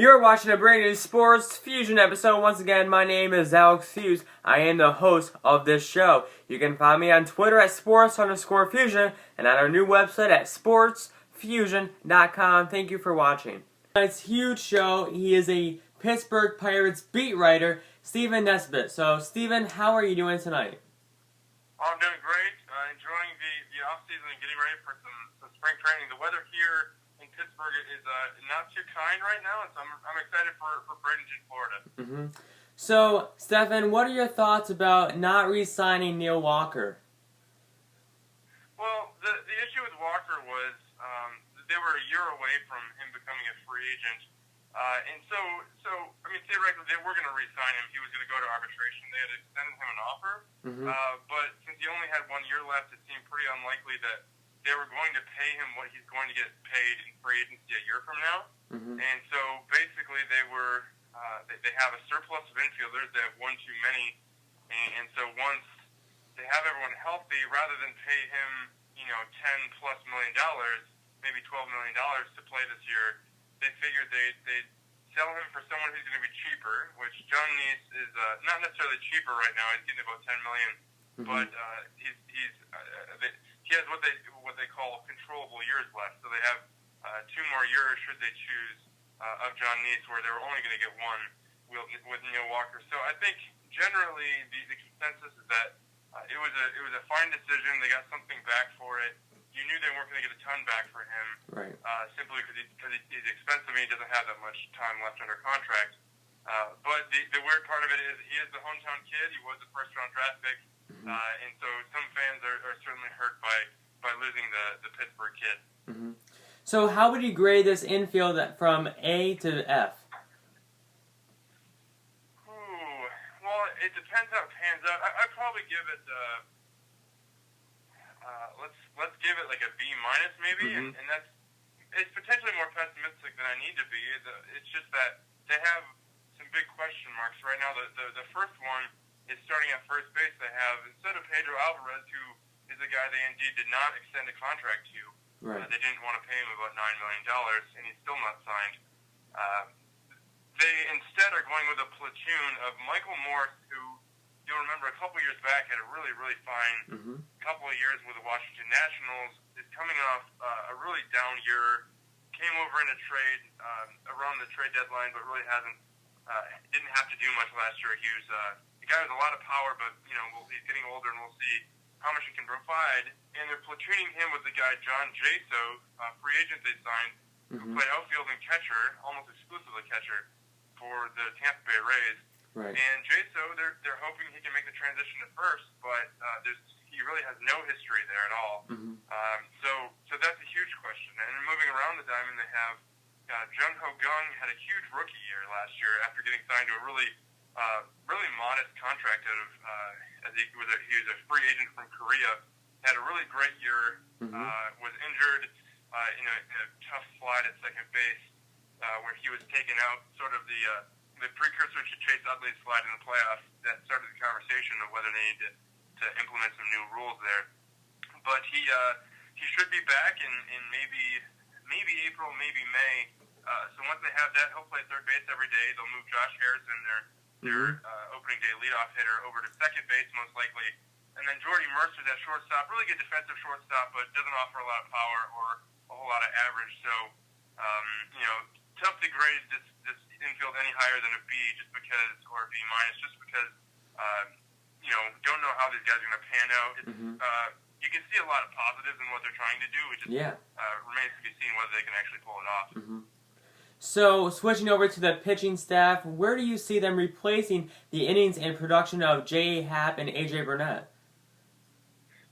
You're watching a brand new Sports Fusion episode. Once again, my name is Alex Fuse. I am the host of this show. You can find me on Twitter at sports_fusion and on our new website at sportsfusion.com. Thank you for watching. Tonight's huge show, he is a Pittsburgh Pirates beat writer, Stephen Nesbitt. So, Stephen, how are you doing tonight? I'm doing great. Enjoying the off-season and getting ready for some spring training. The weather here in Pittsburgh is not too kind right now, and so I'm excited for Bradenton, Florida. So, Stephen, what are your thoughts about not re-signing Neil Walker? Well, the issue with Walker was they were a year away from him becoming a free agent. And so I mean, theoretically, they were going to re-sign him. He was going to go to arbitration. They had extended him an offer. But since he only had 1 year left, it seemed pretty unlikely that they were going to pay him what he's going to get paid in free agency a year from now. And so basically they were they have a surplus of infielders. They have one too many. And so once they have everyone healthy, rather than pay him, $10+ million, maybe $12 million to play this year, they figured they'd sell him for someone who's going to be cheaper, which John Neese is not necessarily cheaper right now. He's getting about $10 million, but he has what they call controllable years left. So they have 2 more years should they choose of John Neese, where they were only going to get one with Neil Walker. So I think generally the consensus is that it was a fine decision. They got something back for it. You knew they weren't going to get a ton back for him, Right. Simply because he's expensive and he doesn't have that much time left under contract. But the weird part of it is he is the hometown kid. He was a first-round draft pick, and so some fans are certainly hurt by losing the Pittsburgh kid. So how would you grade this infield from A to F? Well, it depends how it pans out. I'd probably give it let's give it like a B- maybe, and it's potentially more pessimistic than I need to be. It's just that they have some big question marks right now. The first one is starting at first base. They have, instead of Pedro Alvarez, who is a guy they indeed did not extend a contract to. Right. They didn't want to pay him about $9 million, and he's still not signed. They instead are going with a platoon of Michael Morse, who you'll remember a couple years back had a really, really fine couple of years with the Washington Nationals, is coming off a really down year, came over in a trade around the trade deadline, but really didn't have to do much last year. He was a guy with a lot of power, but he's getting older, and we'll see how much he can provide. And they're platooning him with the guy John Jaso, free agent they signed, who played outfield and catcher, almost exclusively catcher, for the Tampa Bay Rays. Right. And Jaso, they're hoping he can make the transition to first, but he really has no history there at all. So that's a huge question. And then moving around the diamond, they have Jung Ho Gung had a huge rookie year last year after getting signed to a really modest contract out of he was a free agent from Korea. Had a really great year. Was injured in a tough slide at second base where he was taken out. Sort of the precursor to Chase Utley's slide in the playoffs that started the conversation of whether they need to implement some new rules there. But he should be back in maybe April, maybe May. So once they have that, he'll play third base every day. They'll move Josh Harrison, their opening day leadoff hitter, over to second base most likely. And then Jordy Mercer's at shortstop, really good defensive shortstop, but doesn't offer a lot of power or a whole lot of average. So, tough to grade this infield any higher than a B or a B-, just because, don't know how these guys are going to pan out. You can see a lot of positives in what they're trying to do. It just remains to be seen whether they can actually pull it off. So, switching over to the pitching staff, where do you see them replacing the innings and production of J.A. Happ and A.J. Burnett?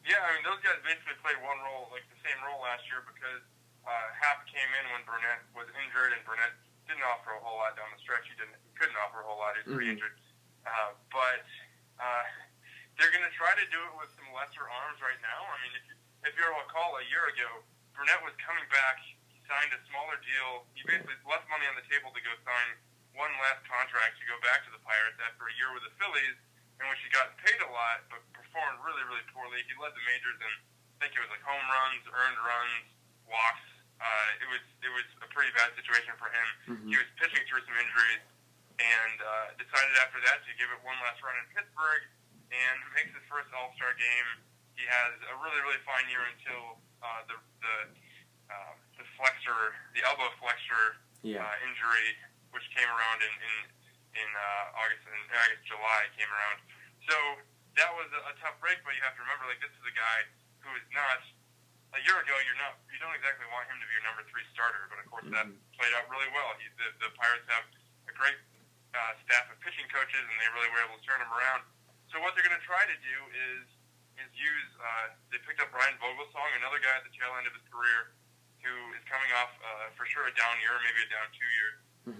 Yeah, I mean, those guys basically played one role, like the same role last year, because Happ came in when Burnett was injured, and Burnett didn't offer a whole lot down the stretch. He couldn't offer a whole lot. He was re-injured. But they're going to try to do it with some lesser arms right now. I mean, if you recall, a year ago, Burnett was coming back. He signed a smaller deal. He basically left money on the table to go sign one last contract to go back to the Pirates after a year with the Phillies, in which he got paid a lot, but performed really, really poorly. He led the majors in, I think it was like home runs, earned runs, walks, it was a pretty bad situation for him. He was pitching through some injuries, and decided after that to give it one last run in Pittsburgh, and makes his first All-Star game. He has a really, really fine year until the flexor, the elbow flexor injury, which came around in August, and I guess July came around. So that was a tough break, but you have to remember, like, this is a guy who is not. A year ago, you don't exactly want him to be your number 3 starter, but of course that played out really well. The Pirates have a great staff of pitching coaches, and they really were able to turn him around. So what they're going to try to do is use. They picked up Brian Vogelsong, another guy at the tail end of his career, who is coming off for sure a down year, maybe a down 2 year,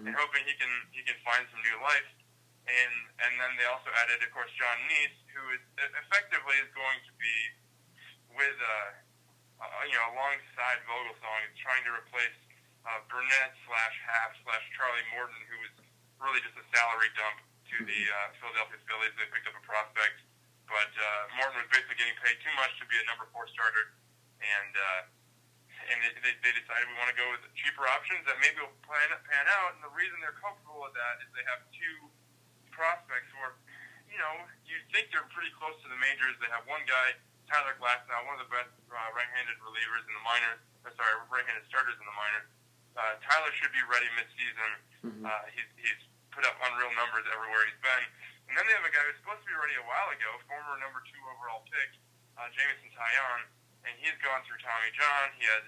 and hoping he can find some new life. And then they also added, of course, John Neese, who is effectively is going to be with alongside Vogelsong, is trying to replace Burnett / Charlie Morton, who was really just a salary dump to the Philadelphia Phillies. They picked up a prospect, but Morton was basically getting paid too much to be a number 4 starter, and they decided we want to go with cheaper options that maybe will pan out. And the reason they're comfortable with that is they have 2 prospects who are, you think they're pretty close to the majors. They have one guy, Tyler Glasnow, one of the best right-handed relievers in the minors. Right-handed starters in the minors. Tyler should be ready mid-season. He's put up unreal numbers everywhere he's been. And then they have a guy who's supposed to be ready a while ago, former number 2 overall pick, Jameson Taillon, and he's gone through Tommy John. He had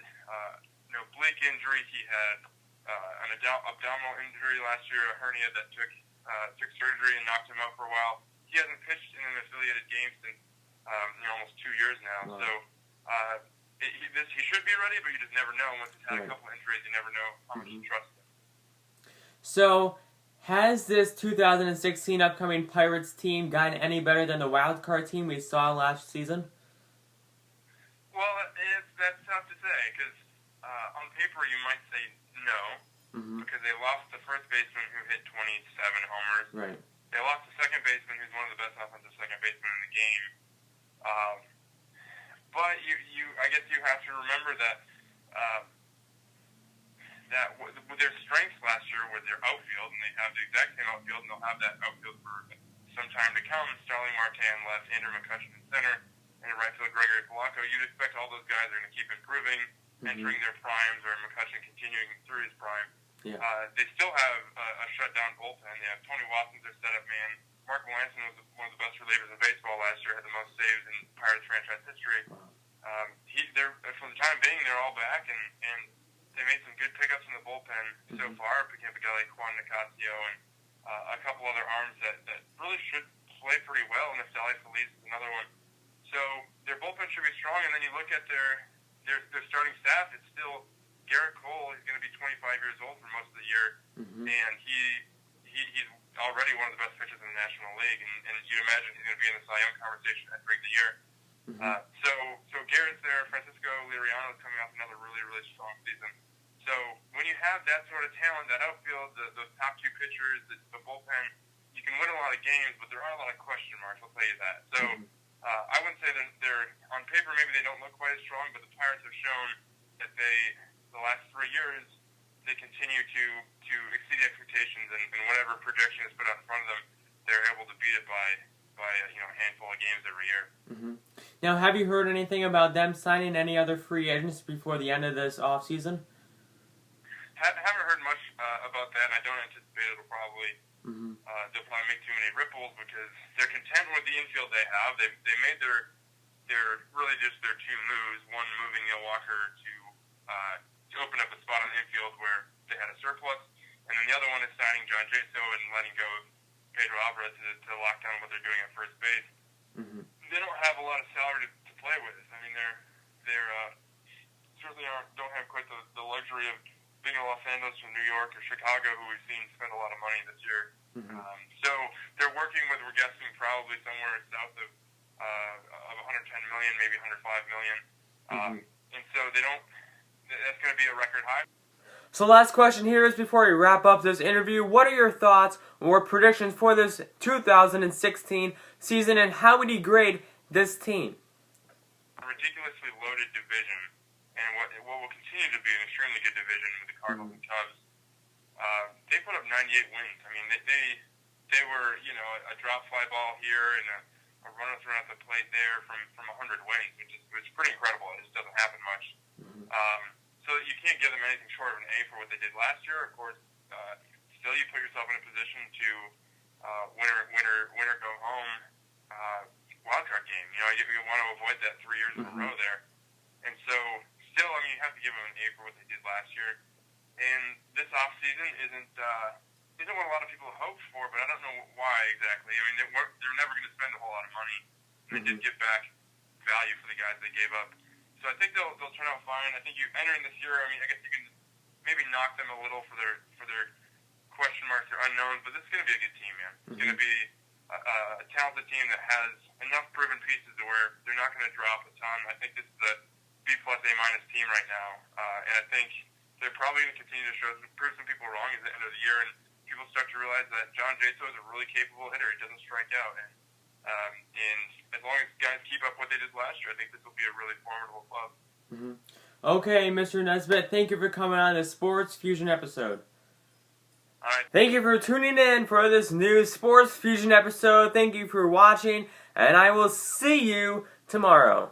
no oblique injury. He had an abdominal injury last year, a hernia that took surgery and knocked him out for a while. He hasn't pitched in an affiliated game since almost 2 years now. Wow. So he should be ready, but you just never know. Once he's had a couple injuries, you never know how much you trust him. So, has this 2016 upcoming Pirates team gotten any better than the wild card team we saw last season? Well, that's tough to say, because on paper you might say no, because they lost the first baseman who hit 27 homers. Right. They lost the second baseman who's one of the best offensive second basemen in the game. But I guess you have to remember that their strengths last year was their outfield, and they have the exact same outfield, and they'll have that outfield for some time to come. Starling Marte in left, Andrew McCutchen in center, and in right field Gregory Polanco. You'd expect all those guys are going to keep improving, entering their primes, or McCutchen continuing through his prime. Yeah. They still have a shutdown bullpen. They have Tony Watson's their setup man. Mark Melanson was one of the best relievers in baseball last year, had the most saves in Pirates franchise history. For the time being, they're all back, and they made some good pickups in the bullpen so far, picking up a guy like Juan Nicasio and a couple other arms that really should play pretty well, and Neftali Feliz is another one. So their bullpen should be strong, and then you look at their starting staff, it's still Garrett Cole. He's going to be 25 years old for most of the year, and he's already one of the best pitchers in the National League, and you'd imagine he's going to be in the Cy Young conversation entering the year. So Garrett's there. Francisco Liriano is coming off another really, really strong season. So when you have that sort of talent, that outfield, the top 2 pitchers, the bullpen, you can win a lot of games, but there are a lot of question marks, I'll tell you that. So I wouldn't say they're on paper, maybe they don't look quite as strong, but the Pirates have shown that the last 3 years, they continue to exceed expectations, and whatever projection is put out in front of them, they're able to beat it by a handful of games every year. Now, have you heard anything about them signing any other free agents before the end of this offseason? Haven't heard much about that, and I don't anticipate it'll probably they'll probably make too many ripples, because they're content with the infield they have. They made their really just their 2 moves. One, moving Neil Walker to open up a spot on the infield where they had a surplus, and then the other one is signing John Jaso and letting go of Pedro Alvarez to lock down what they're doing at first base. They don't have a lot of salary to play with. I mean, they're certainly don't have quite the luxury of being in Los Angeles or New York or Chicago, who we've seen spend a lot of money this year. So they're working with, we're guessing, probably somewhere south of 110 million, maybe 105 million. And so that's going to be a record high. So last question here is before we wrap up this interview, what are your thoughts or predictions for this 2016 season, and how would you grade this team? A ridiculously loaded division, and what will continue continue to be an extremely good division with the Cardinals and Cubs. They put up 98 wins. I mean, they were, you know, a drop fly ball here and a runner thrown at the plate there from 100 wins, which is pretty incredible. It just doesn't happen much. So you can't give them anything short of an A for what they did last year. Of course, still you put yourself in a position to winner go home wild card game. You know, you want to avoid that 3 years in a row there. And so, still, I mean, you have to give them an A for what they did last year. And this offseason isn't what a lot of people hoped for, but I don't know why exactly. I mean, they're never going to spend a whole lot of money. And they did get back value for the guys they gave up. So I think they'll turn out fine. I think you entering this year, I mean, I guess you can maybe knock them a little for their question marks or unknowns, but this is going to be a good team, man. It's going to be a talented team that has enough proven pieces to where they're not going to drop a ton. I think this is a B+, A- team right now, and I think they're probably going to continue to prove some people wrong at the end of the year, and people start to realize that John Jaso is a really capable hitter. He doesn't strike out, and as long as guys keep up what they did last year, I think this will be a really formidable club. Okay, Mr. Nesbitt, thank you for coming on the Sports Fusion episode. All right. Thank you for tuning in for this new Sports Fusion episode. Thank you for watching, and I will see you tomorrow.